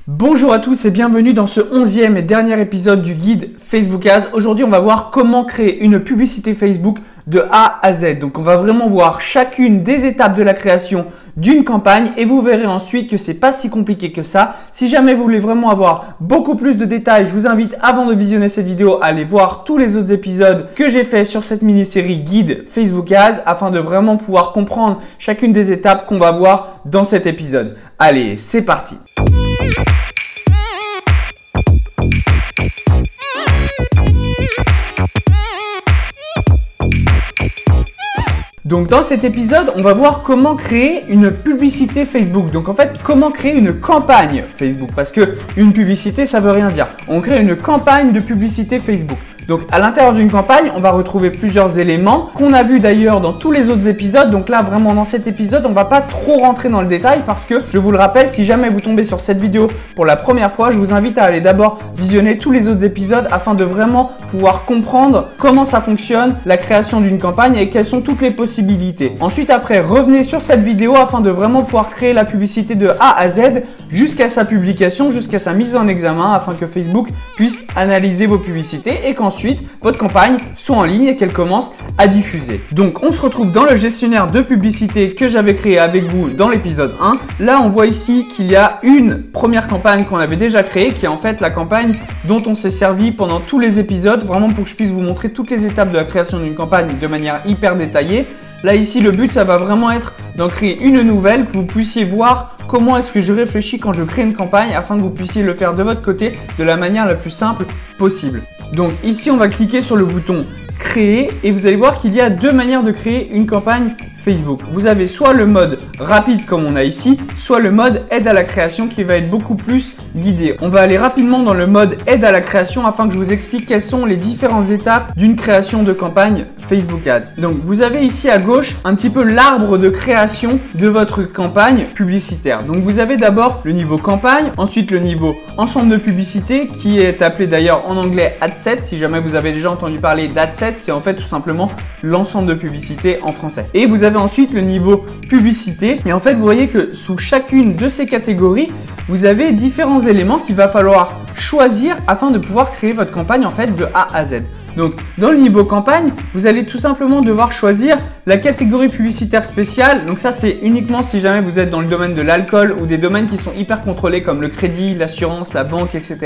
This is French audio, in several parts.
Bonjour à tous et bienvenue dans ce 11e et dernier épisode du guide Facebook Ads. Aujourd'hui, on va voir comment créer une publicité Facebook de A à Z. Donc, on va vraiment voir chacune des étapes de la création d'une campagne et vous verrez ensuite que c'est pas si compliqué que ça. Si jamais vous voulez vraiment avoir beaucoup plus de détails, je vous invite avant de visionner cette vidéo à aller voir tous les autres épisodes que j'ai fait sur cette mini-série guide Facebook Ads afin de vraiment pouvoir comprendre chacune des étapes qu'on va voir dans cet épisode. Allez, c'est parti! Donc dans cet épisode, on va voir comment créer une publicité Facebook. Donc en fait, comment créer une campagne Facebook. Parce que une publicité, ça veut rien dire. On crée une campagne de publicité Facebook. Donc à l'intérieur d'une campagne, on va retrouver plusieurs éléments qu'on a vu d'ailleurs dans tous les autres épisodes. Donc là, vraiment dans cet épisode, on ne va pas trop rentrer dans le détail parce que je vous le rappelle, si jamais vous tombez sur cette vidéo pour la première fois, je vous invite à aller d'abord visionner tous les autres épisodes afin de vraiment pouvoir comprendre comment ça fonctionne, la création d'une campagne et quelles sont toutes les possibilités. Ensuite, après, revenez sur cette vidéo afin de vraiment pouvoir créer la publicité de A à Z jusqu'à sa publication, jusqu'à sa mise en examen afin que Facebook puisse analyser vos publicités et qu'ensuite votre campagne soit en ligne et qu'elle commence à diffuser. Donc on se retrouve dans le gestionnaire de publicité que j'avais créé avec vous dans l'épisode 1. Là on voit ici qu'il y a une première campagne qu'on avait déjà créée qui est en fait la campagne dont on s'est servi pendant tous les épisodes, vraiment pour que je puisse vous montrer toutes les étapes de la création d'une campagne de manière hyper détaillée. Là ici le but ça va vraiment être d'en créer une nouvelle, que vous puissiez voir comment est-ce que je réfléchis quand je crée une campagne afin que vous puissiez le faire de votre côté de la manière la plus simple possible. Donc ici on va cliquer sur le bouton créer et vous allez voir qu'il y a deux manières de créer une campagne Facebook. Vous avez soit le mode rapide comme on a ici, soit le mode aide à la création qui va être beaucoup plus guidé. On va aller rapidement dans le mode aide à la création afin que je vous explique quelles sont les différentes étapes d'une création de campagne Facebook Ads. Donc vous avez ici à gauche un petit peu l'arbre de création de votre campagne publicitaire. Donc vous avez d'abord le niveau campagne, ensuite le niveau ensemble de publicité qui est appelé d'ailleurs en anglais Adset. Si jamais vous avez déjà entendu parler d'Adset, c'est en fait tout simplement l'ensemble de publicité en français. Et vous avez ensuite le niveau publicité et en fait vous voyez que sous chacune de ces catégories vous avez différents éléments qu'il va falloir choisir afin de pouvoir créer votre campagne en fait de A à Z. Donc dans le niveau campagne, vous allez tout simplement devoir choisir la catégorie publicitaire spéciale. Donc ça c'est uniquement si jamais vous êtes dans le domaine de l'alcool ou des domaines qui sont hyper contrôlés comme le crédit, l'assurance, la banque, etc.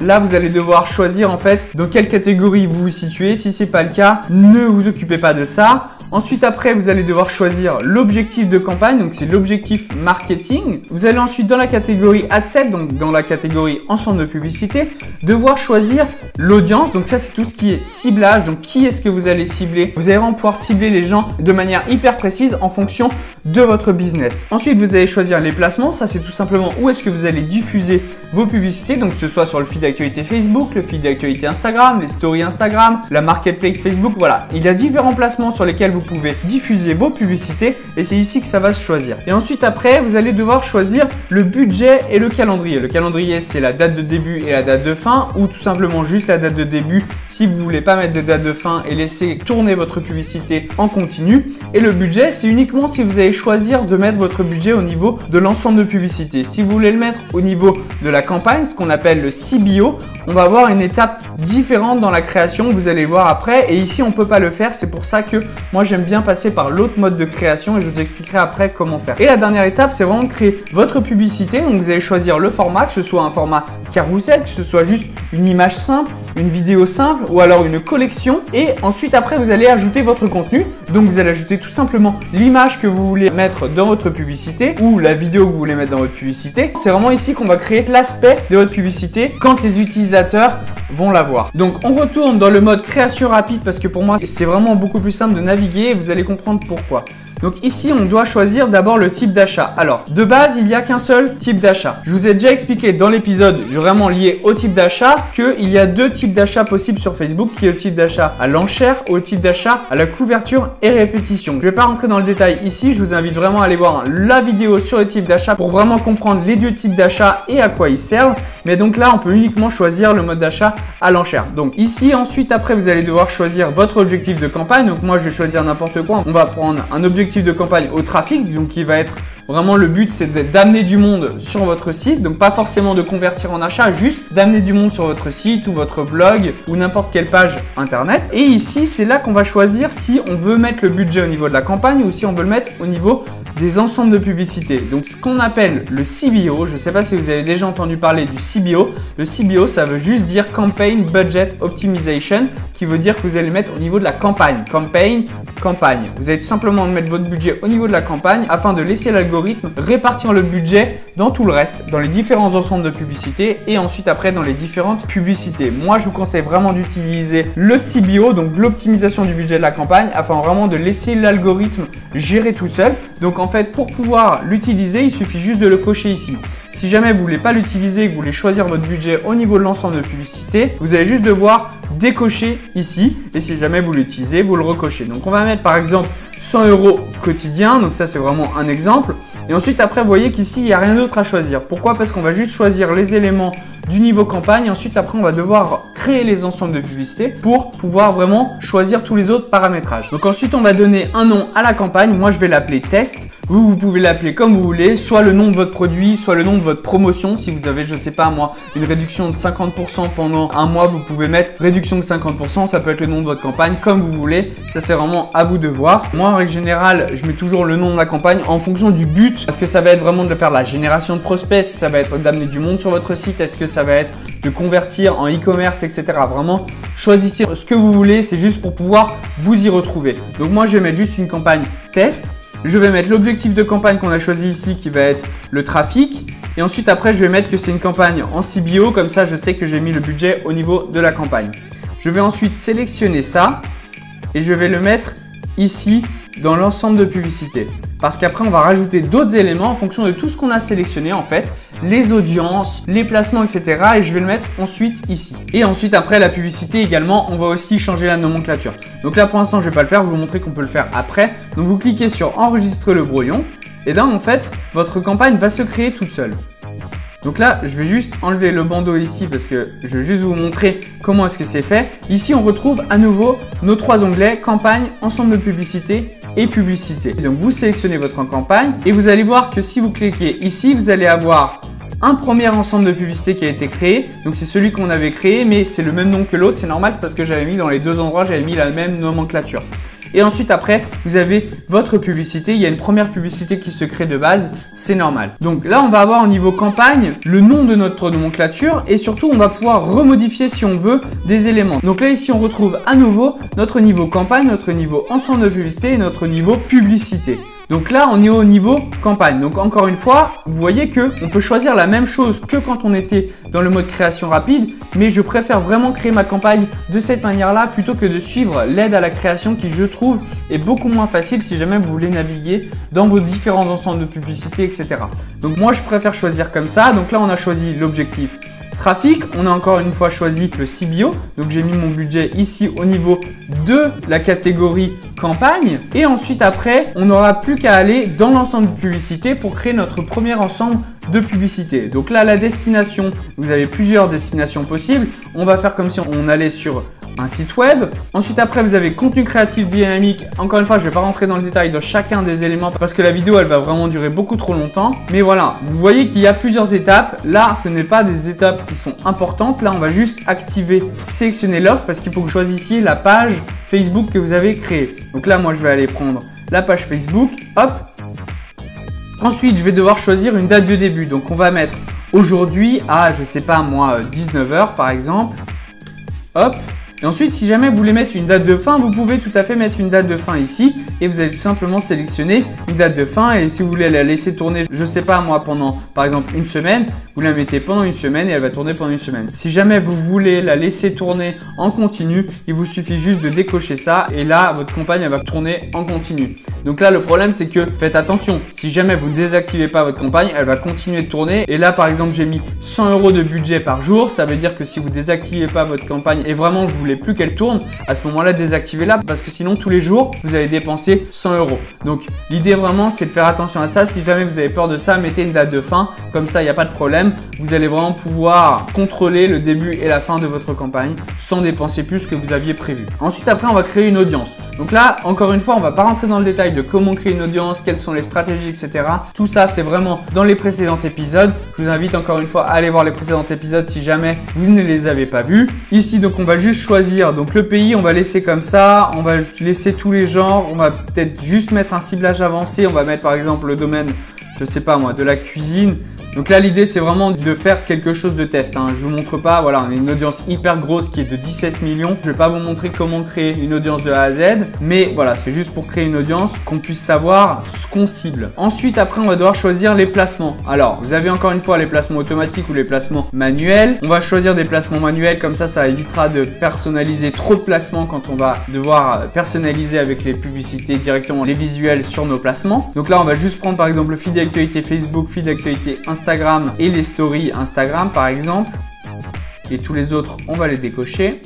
Là vous allez devoir choisir en fait dans quelle catégorie vous vous situez. Si c'est pas le cas, ne vous occupez pas de ça. Ensuite après vous allez devoir choisir l'objectif de campagne, donc c'est l'objectif marketing. Vous allez ensuite dans la catégorie Adset, donc dans la catégorie ensemble de publicité, devoir choisir l'audience. Donc ça c'est tout ce qui est ciblage, donc qui est-ce que vous allez cibler. Vous allez vraiment pouvoir cibler les gens de manière hyper précise en fonction de votre business. Ensuite vous allez choisir les placements, ça c'est tout simplement où est-ce que vous allez diffuser vos publicités, donc que ce soit sur le feed d'actualité Facebook, le feed d'actualité Instagram, les stories Instagram, la marketplace Facebook, voilà. Il y a différents placements sur lesquels vous pouvez diffuser vos publicités et c'est ici que ça va se choisir. Et ensuite après, vous allez devoir choisir le budget et le calendrier. Le calendrier, c'est la date de début et la date de fin ou tout simplement juste la date de début si vous voulez pas mettre de date de fin et laisser tourner votre publicité en continu. Et le budget, c'est uniquement si vous allez choisir de mettre votre budget au niveau de l'ensemble de publicités. Si vous voulez le mettre au niveau de la campagne, ce qu'on appelle le CBO, on va avoir une étape différente dans la création, vous allez voir après. Et ici, on peut pas le faire, c'est pour ça que moi j'aime bien passer par l'autre mode de création et je vous expliquerai après comment faire. Et la dernière étape, c'est vraiment de créer votre publicité. Donc vous allez choisir le format, que ce soit un format carousel, que ce soit juste une image simple, une vidéo simple ou alors une collection. Et ensuite après, vous allez ajouter votre contenu. Donc vous allez ajouter tout simplement l'image que vous voulez mettre dans votre publicité ou la vidéo que vous voulez mettre dans votre publicité. C'est vraiment ici qu'on va créer l'aspect de votre publicité quand les utilisateurs vont la voir. Donc on retourne dans le mode création rapide parce que pour moi c'est vraiment beaucoup plus simple de naviguer et vous allez comprendre pourquoi. Donc ici, on doit choisir d'abord le type d'achat. Alors, de base, il n'y a qu'un seul type d'achat. Je vous ai déjà expliqué dans l'épisode vraiment lié au type d'achat qu'il y a deux types d'achats possibles sur Facebook, qui est le type d'achat à l'enchère ou le type d'achat à la couverture et répétition. Je ne vais pas rentrer dans le détail ici, je vous invite vraiment à aller voir la vidéo sur le type d'achat pour vraiment comprendre les deux types d'achat et à quoi ils servent. Mais donc là, on peut uniquement choisir le mode d'achat à l'enchère. Donc ici, ensuite, après, vous allez devoir choisir votre objectif de campagne. Donc moi, je vais choisir n'importe quoi. On va prendre un objectif de campagne au trafic, donc qui va être vraiment le but, c'est d'amener du monde sur votre site. Donc pas forcément de convertir en achat, juste d'amener du monde sur votre site ou votre blog ou n'importe quelle page internet. Et ici, c'est là qu'on va choisir si on veut mettre le budget au niveau de la campagne ou si on veut le mettre au niveau des ensembles de publicités. Donc ce qu'on appelle le CBO, je ne sais pas si vous avez déjà entendu parler du CBO. Le CBO, ça veut juste dire Campaign Budget Optimization, qui veut dire que vous allez le mettre au niveau de la campagne. Campagne. Vous allez tout simplement mettre votre budget au niveau de la campagne afin de laisser l'algorithme répartir le budget dans tout le reste, dans les différents ensembles de publicités et ensuite après dans les différentes publicités. Moi, je vous conseille vraiment d'utiliser le CBO, donc l'optimisation du budget de la campagne, afin vraiment de laisser l'algorithme gérer tout seul. Donc en fait, pour pouvoir l'utiliser, il suffit juste de le cocher ici. Si jamais vous ne voulez pas l'utiliser et que vous voulez choisir votre budget au niveau de l'ensemble de publicités, vous allez juste devoir décocher ici et si jamais vous l'utilisez, vous le recochez. Donc on va mettre par exemple 100 € quotidien, donc ça c'est vraiment un exemple. Et ensuite après, vous voyez qu'ici, il n'y a rien d'autre à choisir. Pourquoi? Parce qu'on va juste choisir les éléments du niveau campagne. Et ensuite après, on va devoir créer les ensembles de publicités pour pouvoir vraiment choisir tous les autres paramétrages. Donc ensuite, on va donner un nom à la campagne. Moi, je vais l'appeler test. Vous pouvez l'appeler comme vous voulez, soit le nom de votre produit, soit le nom de votre promotion. Si vous avez, je sais pas moi, une réduction de 50% pendant un mois, vous pouvez mettre réduction de 50%. Ça peut être le nom de votre campagne, comme vous voulez. Ça, c'est vraiment à vous de voir. Moi, en règle générale, je mets toujours le nom de la campagne en fonction du but. Est-ce que ça va être vraiment de faire la génération de prospects? Est-ce que ça va être d'amener du monde sur votre site? Est-ce que ça va être de convertir en e-commerce, etc. Vraiment, choisissez ce que vous voulez. C'est juste pour pouvoir vous y retrouver. Donc moi, je vais mettre juste une campagne test. Je vais mettre l'objectif de campagne qu'on a choisi ici qui va être le trafic. Et ensuite, après, je vais mettre que c'est une campagne en CBO. Comme ça, je sais que j'ai mis le budget au niveau de la campagne. Je vais ensuite sélectionner ça et je vais le mettre ici dans l'ensemble de publicités. Parce qu'après, on va rajouter d'autres éléments en fonction de tout ce qu'on a sélectionné en fait, les audiences, les placements, etc. Et je vais le mettre ensuite ici. Et ensuite, après la publicité également, on va aussi changer la nomenclature. Donc là, pour l'instant, je ne vais pas le faire. Je vais vous montrer qu'on peut le faire après. Donc, vous cliquez sur enregistrer le brouillon. Et là, en fait, votre campagne va se créer toute seule. Donc là, je vais juste enlever le bandeau ici parce que je vais juste vous montrer comment est-ce que c'est fait. Ici, on retrouve à nouveau nos trois onglets campagne, ensemble de publicité et publicité. Donc, vous sélectionnez votre campagne et vous allez voir que si vous cliquez ici, vous allez avoir un premier ensemble de publicité qui a été créé. Donc, c'est celui qu'on avait créé, mais c'est le même nom que l'autre. C'est normal parce que j'avais mis dans les deux endroits, j'avais mis la même nomenclature. Et ensuite, après, vous avez votre publicité. Il y a une première publicité qui se crée de base. C'est normal. Donc là, on va avoir au niveau campagne le nom de notre nomenclature et surtout, on va pouvoir remodifier si on veut des éléments. Donc là, ici, on retrouve à nouveau notre niveau campagne, notre niveau ensemble de publicité et notre niveau publicité. Donc là, on est au niveau campagne. Donc encore une fois, vous voyez que on peut choisir la même chose que quand on était dans le mode création rapide, mais je préfère vraiment créer ma campagne de cette manière-là plutôt que de suivre l'aide à la création qui, je trouve, est beaucoup moins facile si jamais vous voulez naviguer dans vos différents ensembles de publicité, etc. Donc moi, je préfère choisir comme ça. Donc là, on a choisi l'objectif trafic, on a encore une fois choisi le CBO, donc j'ai mis mon budget ici au niveau de la catégorie campagne et ensuite après on n'aura plus qu'à aller dans l'ensemble de publicité pour créer notre premier ensemble de publicité. Donc là la destination, vous avez plusieurs destinations possibles, on va faire comme si on allait sur un site web. Ensuite après vous avez contenu créatif dynamique. Encore une fois je ne vais pas rentrer dans le détail de chacun des éléments parce que la vidéo elle va vraiment durer beaucoup trop longtemps. Mais voilà, vous voyez qu'il y a plusieurs étapes. Là ce n'est pas des étapes qui sont importantes. Là on va juste activer, sélectionner l'offre parce qu'il faut que vous choisissiez la page Facebook que vous avez créée. Donc là moi je vais aller prendre la page Facebook. Hop. Ensuite je vais devoir choisir une date de début. Donc on va mettre aujourd'hui à je sais pas moi 19 h par exemple. Hop. Et ensuite, si jamais vous voulez mettre une date de fin, vous pouvez tout à fait mettre une date de fin ici et vous allez tout simplement sélectionner une date de fin et si vous voulez la laisser tourner, je sais pas moi, pendant par exemple une semaine, vous la mettez pendant une semaine et elle va tourner pendant une semaine. Si jamais vous voulez la laisser tourner en continu, il vous suffit juste de décocher ça et là, votre campagne elle va tourner en continu. Donc là, le problème c'est que faites attention, si jamais vous ne désactivez pas votre campagne, elle va continuer de tourner et là par exemple, j'ai mis 100 € de budget par jour, ça veut dire que si vous désactivez pas votre campagne et vraiment vous voulez plus qu'elle tourne, à ce moment-là, désactivez-la parce que sinon, tous les jours, vous allez dépenser 100 €. Donc, l'idée vraiment, c'est de faire attention à ça. Si jamais vous avez peur de ça, mettez une date de fin. Comme ça, il n'y a pas de problème. Vous allez vraiment pouvoir contrôler le début et la fin de votre campagne sans dépenser plus que vous aviez prévu. Ensuite, après, on va créer une audience. Donc là, encore une fois, on va pas rentrer dans le détail de comment créer une audience, quelles sont les stratégies, etc. Tout ça, c'est vraiment dans les précédents épisodes. Je vous invite encore une fois à aller voir les précédents épisodes si jamais vous ne les avez pas vus. Ici, donc, on va juste choisir donc le pays, on va laisser comme ça. On va laisser tous les genres. On va peut-être juste mettre un ciblage avancé. On va mettre par exemple le domaine, je sais pas moi, de la cuisine. Donc là, l'idée, c'est vraiment de faire quelque chose de test. Je vous montre pas, voilà, on a une audience hyper grosse qui est de 17 millions. Je vais pas vous montrer comment créer une audience de A à Z, mais voilà, c'est juste pour créer une audience, qu'on puisse savoir ce qu'on cible. Ensuite, après, on va devoir choisir les placements. Alors, vous avez encore une fois les placements automatiques ou les placements manuels. On va choisir des placements manuels, comme ça évitera de personnaliser trop de placements quand on va devoir personnaliser avec les publicités directement les visuels sur nos placements. Donc là, on va juste prendre par exemple le feed d'actualité Facebook, feed d'actualité Instagram et les stories Instagram par exemple, et tous les autres on va les décocher.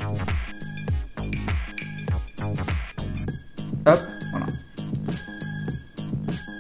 Hop, voilà.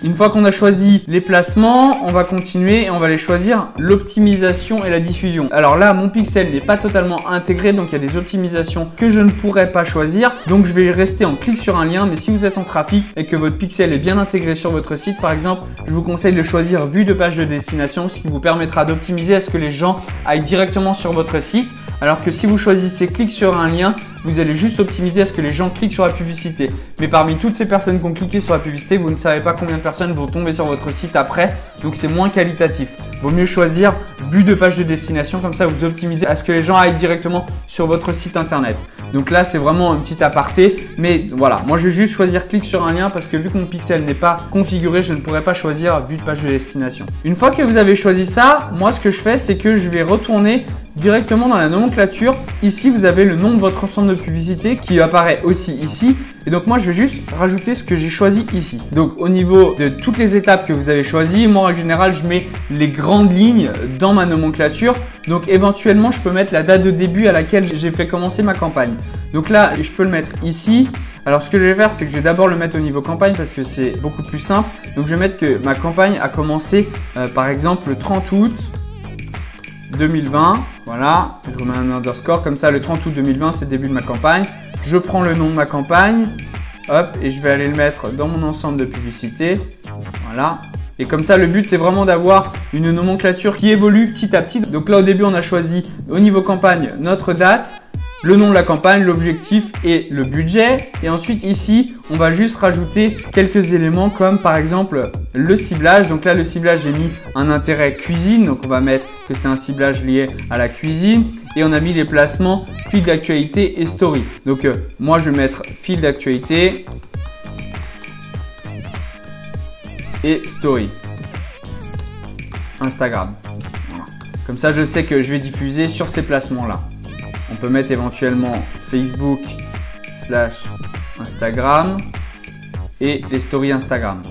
Une fois qu'on a choisi les placements, on va continuer et on va aller choisir l'optimisation et la diffusion. Alors là, mon pixel n'est pas totalement intégré, donc il y a des optimisations que je ne pourrais pas choisir. Donc je vais rester en clic sur un lien, mais si vous êtes en trafic et que votre pixel est bien intégré sur votre site, par exemple, je vous conseille de choisir vue de page de destination, ce qui vous permettra d'optimiser à ce que les gens aillent directement sur votre site. Alors que si vous choisissez clic sur un lien, vous allez juste optimiser à ce que les gens cliquent sur la publicité. Mais parmi toutes ces personnes qui ont cliqué sur la publicité, vous ne savez pas combien de personnes vont tomber sur votre site après. Donc c'est moins qualitatif. Vaut mieux choisir vue de page de destination, comme ça vous optimisez à ce que les gens aillent directement sur votre site internet. Donc là, c'est vraiment un petit aparté. Mais voilà, moi je vais juste choisir clic sur un lien parce que vu que mon pixel n'est pas configuré, je ne pourrais pas choisir vue de page de destination. Une fois que vous avez choisi ça, moi ce que je fais, c'est que je vais retourner directement dans la nomenclature. Ici, vous avez le nom de votre ensemble de publicité qui apparaît aussi ici. Et donc moi, je vais juste rajouter ce que j'ai choisi ici. Donc au niveau de toutes les étapes que vous avez choisies, moi en général, je mets les grandes lignes dans ma nomenclature. Donc éventuellement, je peux mettre la date de début à laquelle j'ai fait commencer ma campagne. Donc là, je peux le mettre ici. Alors ce que je vais faire, c'est que je vais d'abord le mettre au niveau campagne parce que c'est beaucoup plus simple. Donc je vais mettre que ma campagne a commencé par exemple le 30 août 2020. Voilà, je remets un underscore comme ça, le 30 août 2020, c'est le début de ma campagne. Je prends le nom de ma campagne, hop, et je vais aller le mettre dans mon ensemble de publicités. Voilà. Et comme ça, le but, c'est vraiment d'avoir une nomenclature qui évolue petit à petit. Donc là, au début, on a choisi au niveau campagne notre date, le nom de la campagne, l'objectif et le budget. Et ensuite, ici, on va juste rajouter quelques éléments comme par exemple le ciblage. Donc là, le ciblage, j'ai mis un intérêt cuisine. Donc on va mettre que c'est un ciblage lié à la cuisine. Et on a mis les placements fil d'actualité et story. Donc moi, je vais mettre fil d'actualité et story Instagram. Voilà. Comme ça, je sais que je vais diffuser sur ces placements-là. On peut mettre éventuellement Facebook / Instagram et les stories Instagram.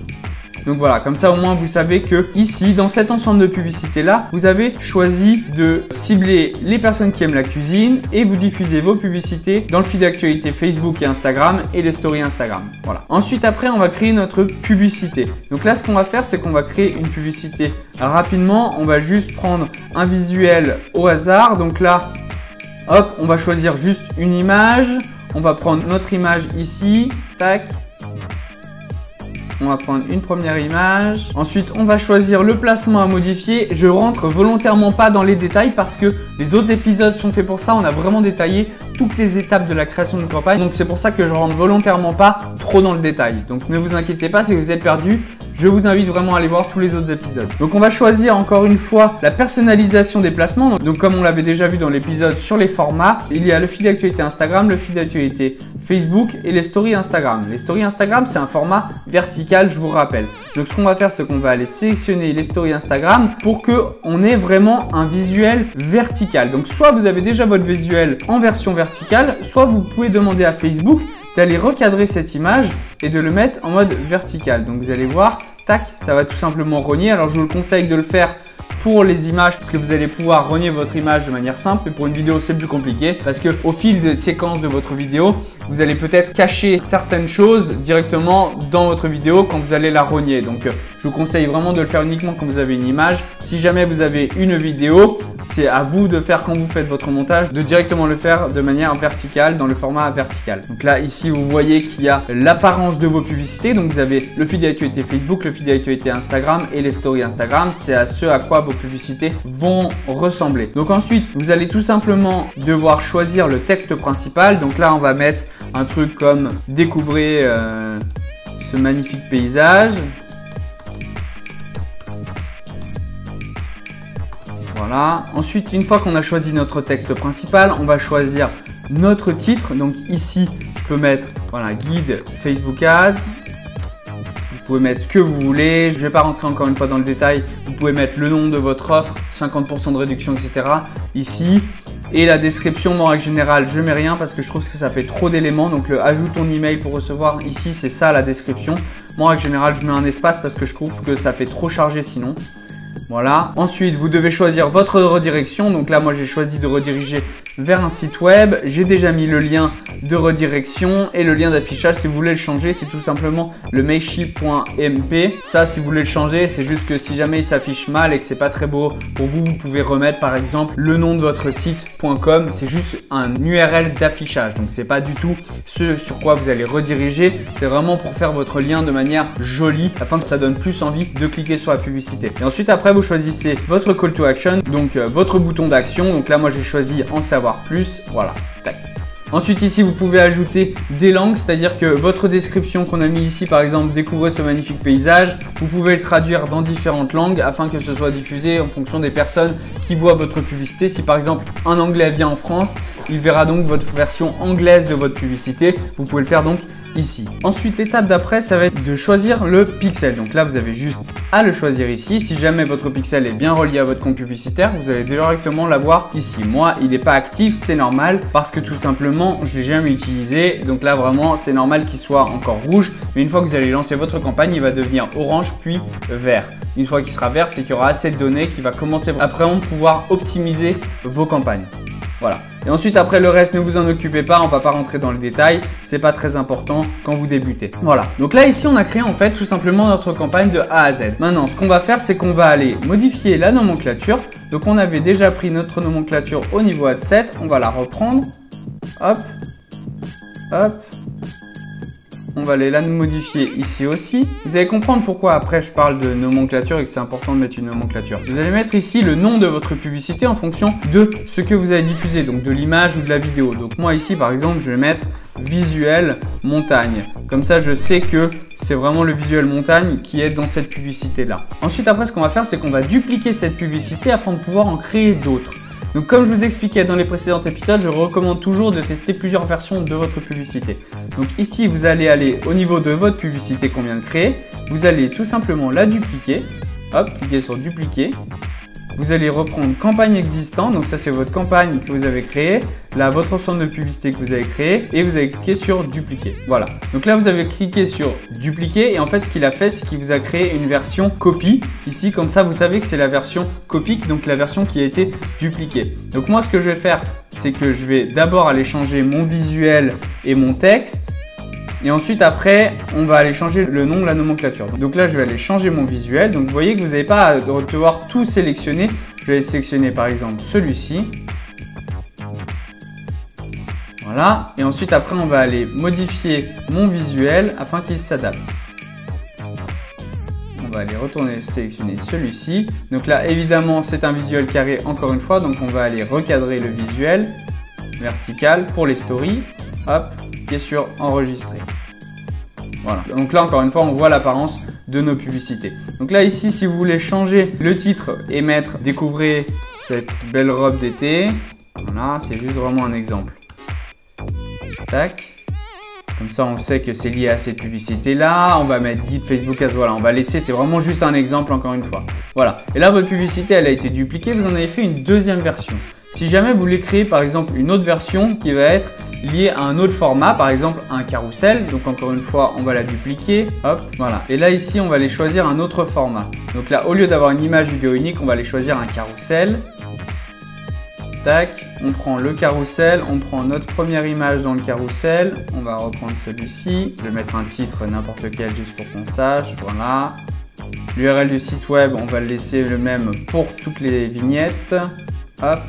Donc voilà, comme ça au moins vous savez que ici, dans cet ensemble de publicités-là, vous avez choisi de cibler les personnes qui aiment la cuisine et vous diffusez vos publicités dans le feed d'actualité Facebook et Instagram et les stories Instagram. Voilà. Ensuite, après, on va créer notre publicité. Donc là, ce qu'on va faire, c'est qu'on va créer une publicité rapidement. On va juste prendre un visuel au hasard. Donc là, hop, on va choisir juste une image. On va prendre notre image ici. Tac. On va prendre une première image. Ensuite, on va choisir le placement à modifier. Je rentre volontairement pas dans les détails parce que les autres épisodes sont faits pour ça. On a vraiment détaillé toutes les étapes de la création d'une campagne. Donc, c'est pour ça que je rentre volontairement pas trop dans le détail. Donc, ne vous inquiétez pas si vous êtes perdu. Je vous invite vraiment à aller voir tous les autres épisodes. Donc, on va choisir encore une fois la personnalisation des placements. Donc, comme on l'avait déjà vu dans l'épisode sur les formats, il y a le feed d'actualité Instagram, le feed d'actualité Facebook et les stories Instagram. Les stories Instagram, c'est un format vertical, je vous rappelle. Donc, ce qu'on va faire, c'est qu'on va aller sélectionner les stories Instagram pour qu'on ait vraiment un visuel vertical. Donc, soit vous avez déjà votre visuel en version verticale, soit vous pouvez demander à Facebook d'aller recadrer cette image et de le mettre en mode vertical. Donc vous allez voir, tac, ça va tout simplement rogner. Alors je vous le conseille de le faire pour les images parce que vous allez pouvoir renier votre image de manière simple, mais pour une vidéo c'est plus compliqué parce que au fil des séquences de votre vidéo, vous allez peut-être cacher certaines choses directement dans votre vidéo quand vous allez la renier. Donc je vous conseille vraiment de le faire uniquement quand vous avez une image. Si jamais vous avez une vidéo, c'est à vous de faire quand vous faites votre montage, de directement le faire de manière verticale, dans le format vertical. Donc là, ici, vous voyez qu'il y a l'apparence de vos publicités. Donc vous avez le feed d'actualité Facebook, le feed d'actualité Instagram et les stories Instagram. C'est à ce à quoi vos publicités vont ressembler. Donc ensuite, vous allez tout simplement devoir choisir le texte principal. Donc là, on va mettre un truc comme « Découvrez ce magnifique paysage ». Voilà. Ensuite, une fois qu'on a choisi notre texte principal, on va choisir notre titre. Donc ici, je peux mettre voilà, guide Facebook Ads. Vous pouvez mettre ce que vous voulez. Je ne vais pas rentrer encore une fois dans le détail. Vous pouvez mettre le nom de votre offre, 50% de réduction, etc. ici. Et la description, moi en règle générale, je mets rien parce que je trouve que ça fait trop d'éléments. Donc le ajoute ton email pour recevoir, ici, c'est ça la description. Moi en règle générale, je mets un espace parce que je trouve que ça fait trop chargé sinon. Voilà. Ensuite, vous devez choisir votre redirection. Donc là, moi, j'ai choisi de rediriger vers un site web. J'ai déjà mis le lien de redirection et le lien d'affichage. Si vous voulez le changer, c'est tout simplement le meishi.mp. Ça, si vous voulez le changer, c'est juste que si jamais il s'affiche mal et que c'est pas très beau pour vous, vous pouvez remettre par exemple le nom de votre site.com. C'est juste un URL d'affichage. Donc, c'est pas du tout ce sur quoi vous allez rediriger. C'est vraiment pour faire votre lien de manière jolie afin que ça donne plus envie de cliquer sur la publicité. Et ensuite, après, vous choisissez votre call to action, donc votre bouton d'action. Donc là, moi, j'ai choisi en savoir plus. Voilà, tac. Ensuite, ici, vous pouvez ajouter des langues, c'est-à-dire que votre description qu'on a mis ici, par exemple, découvrez ce magnifique paysage, vous pouvez le traduire dans différentes langues afin que ce soit diffusé en fonction des personnes qui voient votre publicité. Si par exemple, un Anglais vient en France, il verra donc votre version anglaise de votre publicité. Vous pouvez le faire donc ici. Ensuite, l'étape d'après, ça va être de choisir le pixel. Donc là, vous avez juste à le choisir ici. Si jamais votre pixel est bien relié à votre compte publicitaire, vous allez directement l'avoir ici. Moi, il n'est pas actif, c'est normal parce que tout simplement, je ne l'ai jamais utilisé. Donc là, vraiment, c'est normal qu'il soit encore rouge. Mais une fois que vous allez lancer votre campagne, il va devenir orange puis vert. Une fois qu'il sera vert, c'est qu'il y aura assez de données qui va commencer après on pouvoir optimiser vos campagnes. Voilà. Et ensuite, après le reste, ne vous en occupez pas, on ne va pas rentrer dans le détail. C'est pas très important quand vous débutez. Voilà. Donc là, ici, on a créé en fait tout simplement notre campagne de A à Z. Maintenant, ce qu'on va faire, c'est qu'on va aller modifier la nomenclature. Donc, on avait déjà pris notre nomenclature au niveau ad set. On va la reprendre. Hop. Hop. On va aller la modifier ici aussi. Vous allez comprendre pourquoi après je parle de nomenclature et que c'est important de mettre une nomenclature. Vous allez mettre ici le nom de votre publicité en fonction de ce que vous allez diffuser, donc de l'image ou de la vidéo. Donc moi ici par exemple, je vais mettre visuel montagne. Comme ça, je sais que c'est vraiment le visuel montagne qui est dans cette publicité là. Ensuite après, ce qu'on va faire, c'est qu'on va dupliquer cette publicité afin de pouvoir en créer d'autres. Donc comme je vous expliquais dans les précédents épisodes, je recommande toujours de tester plusieurs versions de votre publicité. Donc ici, vous allez aller au niveau de votre publicité qu'on vient de créer. Vous allez tout simplement la dupliquer. Hop, cliquez sur dupliquer. Vous allez reprendre campagne existante, donc ça c'est votre campagne que vous avez créée, là votre ensemble de publicités que vous avez créé et vous allez cliquer sur dupliquer. Voilà, donc là vous avez cliqué sur dupliquer et en fait ce qu'il a fait c'est qu'il vous a créé une version copie ici, comme ça vous savez que c'est la version copie, donc la version qui a été dupliquée. Donc moi ce que je vais faire c'est que je vais d'abord aller changer mon visuel et mon texte. Et ensuite, après, on va aller changer le nom de la nomenclature. Donc là, je vais aller changer mon visuel. Donc, vous voyez que vous n'avez pas à devoir tout sélectionner. Je vais sélectionner par exemple celui-ci. Voilà. Et ensuite, après, on va aller modifier mon visuel afin qu'il s'adapte. On va aller retourner sélectionner celui-ci. Donc là, évidemment, c'est un visuel carré encore une fois. Donc, on va aller recadrer le visuel vertical pour les stories. Hop, cliquez sur enregistrer. Voilà. Donc là, encore une fois, on voit l'apparence de nos publicités. Donc là, ici, si vous voulez changer le titre et mettre « Découvrez cette belle robe d'été », voilà, c'est juste vraiment un exemple. Tac. Comme ça, on sait que c'est lié à cette publicité-là. On va mettre guide Facebook Ads. Voilà, on va laisser, c'est vraiment juste un exemple encore une fois. Voilà. Et là, votre publicité, elle a été dupliquée. Vous en avez fait une deuxième version. Si jamais vous voulez créer par exemple une autre version qui va être liée à un autre format, par exemple un carrousel, donc encore une fois on va la dupliquer, hop, voilà. Et là ici on va aller choisir un autre format. Donc là au lieu d'avoir une image vidéo unique, on va aller choisir un carrousel. Tac, on prend le carrousel, on prend notre première image dans le carrousel, on va reprendre celui-ci, je vais mettre un titre n'importe lequel juste pour qu'on sache, voilà. L'URL du site web, on va le laisser le même pour toutes les vignettes, hop.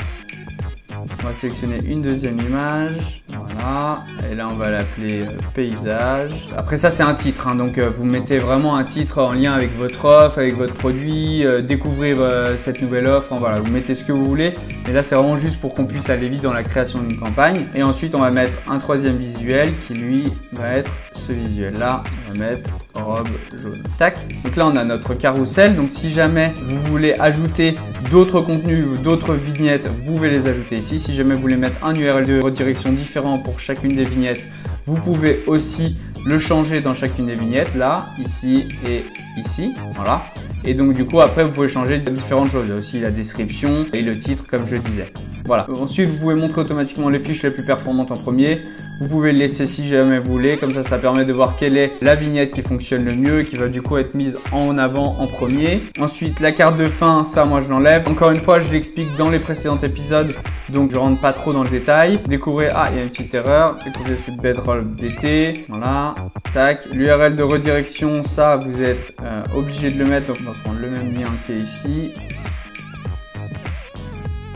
On va sélectionner une deuxième image, voilà, et là on va l'appeler paysage. Après ça c'est un titre, hein, donc vous mettez vraiment un titre en lien avec votre offre, avec votre produit, découvrir cette nouvelle offre, hein, voilà, vous mettez ce que vous voulez. Mais là c'est vraiment juste pour qu'on puisse aller vite dans la création d'une campagne. Et ensuite on va mettre un troisième visuel qui lui va être ce visuel là, on va mettre robe jaune. Tac, donc là on a notre carrousel, donc si jamais vous voulez ajouter d'autres contenus ou d'autres vignettes, vous pouvez les ajouter ici. Si jamais vous voulez mettre un URL de redirection différent pour chacune des vignettes, vous pouvez aussi le changer dans chacune des vignettes, là, ici et ici, voilà. Et donc du coup après vous pouvez changer différentes choses, il y a aussi la description et le titre comme je disais. Voilà. Ensuite vous pouvez montrer automatiquement les fiches les plus performantes en premier. Vous pouvez le laisser si jamais vous voulez, comme ça permet de voir quelle est la vignette qui fonctionne le mieux et qui va du coup être mise en avant en premier. Ensuite la carte de fin, ça moi je l'enlève. Encore une fois je l'explique dans les précédents épisodes, donc je rentre pas trop dans le détail. Découvrez, ah il y a une petite erreur, découvrez cette bedroll d'été, voilà, tac. L'URL de redirection, ça vous êtes obligé de le mettre, donc on va prendre le même lien qui est ici.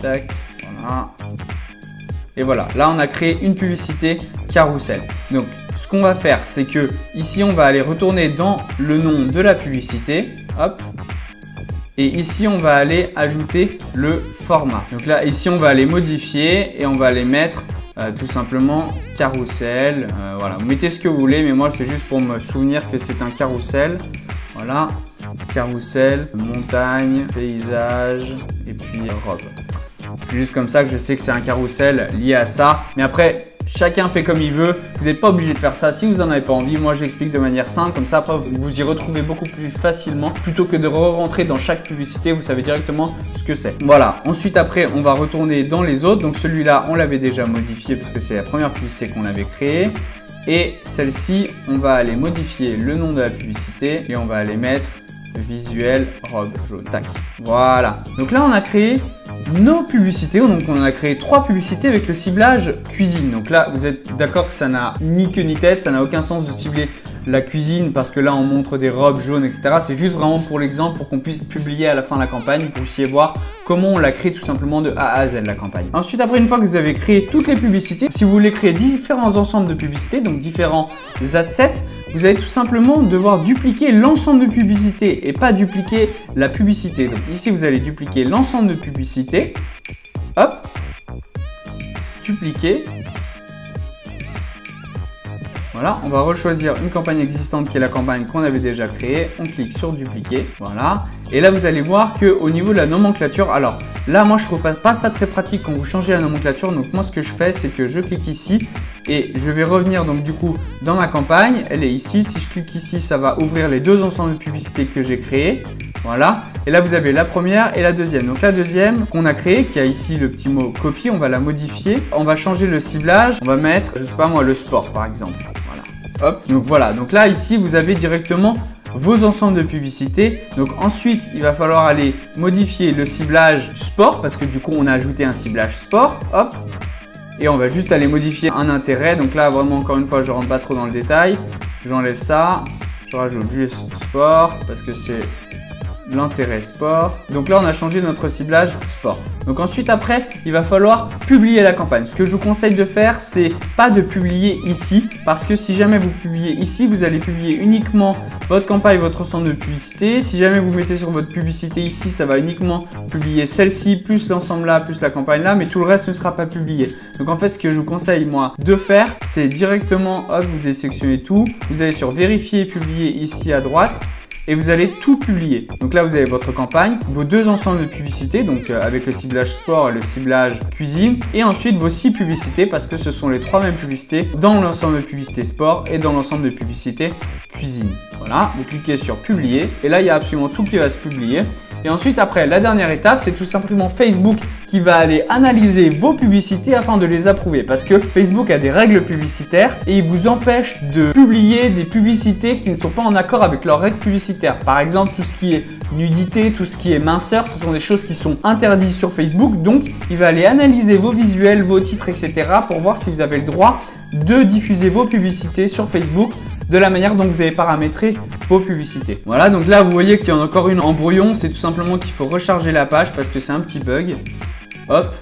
Tac, voilà. Et voilà, là on a créé une publicité carrousel. Donc ce qu'on va faire, c'est que ici on va aller retourner dans le nom de la publicité, hop. Et ici on va aller ajouter le format. Donc là ici on va aller modifier et on va aller mettre tout simplement carrousel. Voilà, vous mettez ce que vous voulez, mais moi c'est juste pour me souvenir que c'est un carrousel. Voilà, carrousel, montagne, paysage et puis robe. Juste comme ça que je sais que c'est un carrousel lié à ça. Mais après, chacun fait comme il veut. Vous n'êtes pas obligé de faire ça si vous n'en avez pas envie. Moi, j'explique de manière simple. Comme ça, après, vous y retrouvez beaucoup plus facilement. Plutôt que de re-rentrer dans chaque publicité, vous savez directement ce que c'est. Voilà. Ensuite, après, on va retourner dans les autres. Donc, celui-là, on l'avait déjà modifié parce que c'est la première publicité qu'on avait créée. Et celle-ci, on va aller modifier le nom de la publicité et on va aller mettre visuel robe jaune. Tac. Voilà. Donc là, on a créé nos publicités. Donc on a créé 3 publicités avec le ciblage cuisine. Donc là, vous êtes d'accord que ça n'a ni queue ni tête, ça n'a aucun sens de cibler la cuisine parce que là on montre des robes jaunes, etc. C'est juste vraiment pour l'exemple, pour qu'on puisse publier à la fin de la campagne, pour que vous puissiez voir comment on la crée tout simplement de A à Z la campagne. Ensuite, après, une fois que vous avez créé toutes les publicités, si vous voulez créer différents ensembles de publicités, donc différents adsets, vous allez tout simplement devoir dupliquer l'ensemble de publicités et pas dupliquer la publicité. Donc ici, vous allez dupliquer l'ensemble de publicités. Hop, dupliquer. Voilà, on va rechoisir une campagne existante qui est la campagne qu'on avait déjà créée. On clique sur dupliquer, voilà. Et là, vous allez voir qu'au niveau de la nomenclature, alors là, moi, je trouve pas ça très pratique quand vous changez la nomenclature. Donc moi, ce que je fais, c'est que je clique ici et je vais revenir donc du coup dans ma campagne. Elle est ici. Si je clique ici, ça va ouvrir les deux ensembles de publicités que j'ai créées. Voilà. Et là, vous avez la première et la deuxième. Donc la deuxième qu'on a créée, qui a ici le petit mot copie, on va la modifier. On va changer le ciblage. On va mettre, je sais pas moi, le sport par exemple. Voilà. Hop. Donc voilà. Donc là, ici, vous avez directement vos ensembles de publicités. Donc ensuite, il va falloir aller modifier le ciblage sport parce que du coup, on a ajouté un ciblage sport. Hop. Et on va juste aller modifier un intérêt. Donc là, vraiment, encore une fois, je rentre pas trop dans le détail. J'enlève ça. Je rajoute juste sport parce que c'est l'intérêt sport. Donc là, on a changé notre ciblage sport. Donc ensuite, après, il va falloir publier la campagne. Ce que je vous conseille de faire, c'est pas de publier ici parce que si jamais vous publiez ici, vous allez publier uniquement votre campagne, votre ensemble de publicité. Si jamais vous mettez sur votre publicité ici, ça va uniquement publier celle-ci, plus l'ensemble là, plus la campagne là, mais tout le reste ne sera pas publié. Donc en fait, ce que je vous conseille moi de faire, c'est directement, hop, vous désélectionnez tout. Vous allez sur vérifier et publier ici à droite. Et vous allez tout publier. Donc là, vous avez votre campagne, vos deux ensembles de publicités, donc avec le ciblage sport et le ciblage cuisine, et ensuite vos 6 publicités parce que ce sont les 3 mêmes publicités dans l'ensemble de publicités sport et dans l'ensemble de publicités cuisine. Voilà, vous cliquez sur publier et là, il y a absolument tout qui va se publier. Et ensuite, après, la dernière étape, c'est tout simplement Facebook qui va aller analyser vos publicités afin de les approuver. Parce que Facebook a des règles publicitaires et il vous empêche de publier des publicités qui ne sont pas en accord avec leurs règles publicitaires. Par exemple, tout ce qui est nudité, tout ce qui est minceur, ce sont des choses qui sont interdites sur Facebook. Donc, il va aller analyser vos visuels, vos titres, etc. pour voir si vous avez le droit de diffuser vos publicités sur Facebook de la manière dont vous avez paramétré vos publicités. Voilà, donc là, vous voyez qu'il y en a encore une en brouillon. C'est tout simplement qu'il faut recharger la page parce que c'est un petit bug. Hop.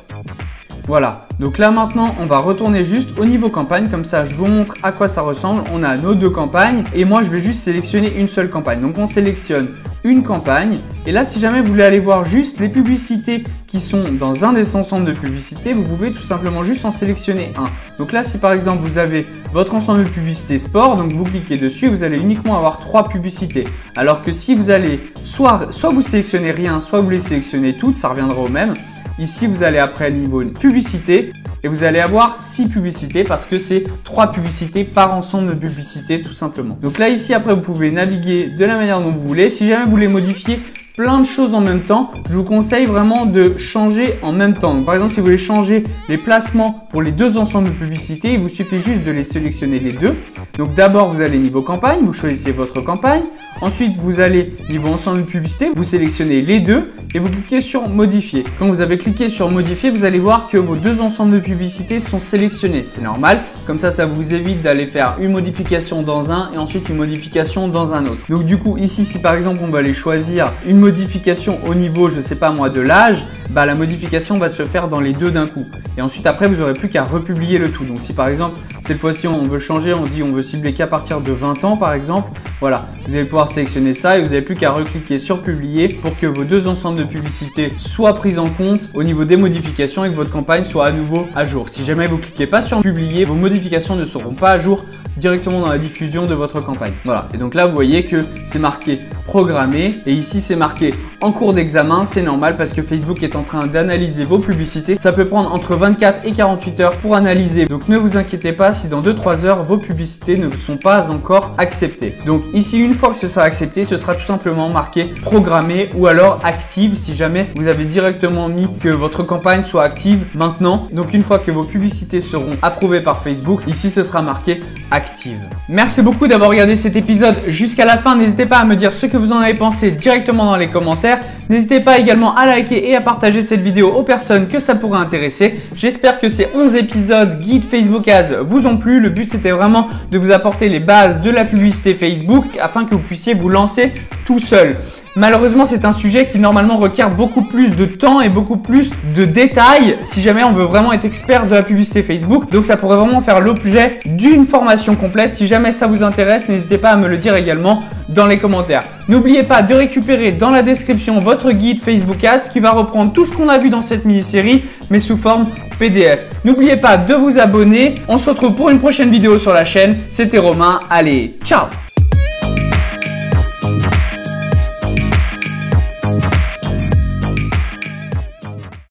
Voilà, donc là maintenant on va retourner juste au niveau campagne, comme ça je vous montre à quoi ça ressemble. On a nos deux campagnes et moi je vais juste sélectionner une seule campagne. Donc on sélectionne une campagne et là si jamais vous voulez aller voir juste les publicités qui sont dans un des ensembles de publicités, vous pouvez tout simplement juste en sélectionner un. Donc là si par exemple vous avez votre ensemble de publicités sport, donc vous cliquez dessus et vous allez uniquement avoir 3 publicités. Alors que si vous allez soit vous sélectionnez rien, soit vous les sélectionnez toutes, ça reviendra au même. Ici, vous allez après le niveau publicité et vous allez avoir 6 publicités parce que c'est 3 publicités par ensemble de publicités tout simplement. Donc là, ici, après, vous pouvez naviguer de la manière dont vous voulez. Si jamais vous voulez modifier plein de choses en même temps, je vous conseille vraiment de changer en même temps. Donc, par exemple, si vous voulez changer les placements pour les deux ensembles de publicités, il vous suffit juste de les sélectionner les deux. Donc d'abord, vous allez niveau campagne, vous choisissez votre campagne. Ensuite, vous allez niveau ensemble de publicités, vous sélectionnez les deux et vous cliquez sur modifier. Quand vous avez cliqué sur modifier, vous allez voir que vos deux ensembles de publicités sont sélectionnés. C'est normal, comme ça vous évite d'aller faire une modification dans un et ensuite une modification dans un autre. Donc du coup, ici, si par exemple, on va aller choisir une modification au niveau, je sais pas moi, de l'âge, la modification va se faire dans les deux d'un coup. Et ensuite, après, vous n'aurez plus qu'à republier le tout. Donc si par exemple, cette fois-ci, on veut changer, on se dit on veut cibler qu'à partir de 20 ans par exemple, voilà, vous allez pouvoir sélectionner ça et vous n'avez plus qu'à recliquer sur publier pour que vos deux ensembles de publicités soient prises en compte au niveau des modifications et que votre campagne soit à nouveau à jour. Si jamais vous cliquez pas sur publier, vos modifications ne seront pas à jour directement dans la diffusion de votre campagne. Voilà, et donc là vous voyez que c'est marqué programmé et ici c'est marqué en cours d'examen. C'est normal parce que Facebook est en train d'analyser vos publicités. Ça peut prendre entre 24 et 48 heures pour analyser. Donc ne vous inquiétez pas si dans 2-3 heures vos publicités ne sont pas encore acceptées. Donc ici une fois que ce sera accepté, ce sera tout simplement marqué programmé ou alors active si jamais vous avez directement mis que votre campagne soit active maintenant. Donc une fois que vos publicités seront approuvées par Facebook, ici ce sera marqué active. Merci beaucoup d'avoir regardé cet épisode jusqu'à la fin. N'hésitez pas à me dire ce que vous en avez pensé directement dans les commentaires. N'hésitez pas également à liker et à partager cette vidéo aux personnes que ça pourrait intéresser. J'espère que ces 11 épisodes guide Facebook Ads vous ont plu. Le but c'était vraiment de vous apporter les bases de la publicité Facebook afin que vous puissiez vous lancer tout seul. Malheureusement, c'est un sujet qui normalement requiert beaucoup plus de temps et beaucoup plus de détails si jamais on veut vraiment être expert de la publicité Facebook. Donc, ça pourrait vraiment faire l'objet d'une formation complète. Si jamais ça vous intéresse, n'hésitez pas à me le dire également dans les commentaires. N'oubliez pas de récupérer dans la description votre guide Facebook Ads qui va reprendre tout ce qu'on a vu dans cette mini-série, mais sous forme PDF. N'oubliez pas de vous abonner. On se retrouve pour une prochaine vidéo sur la chaîne. C'était Romain. Allez, ciao!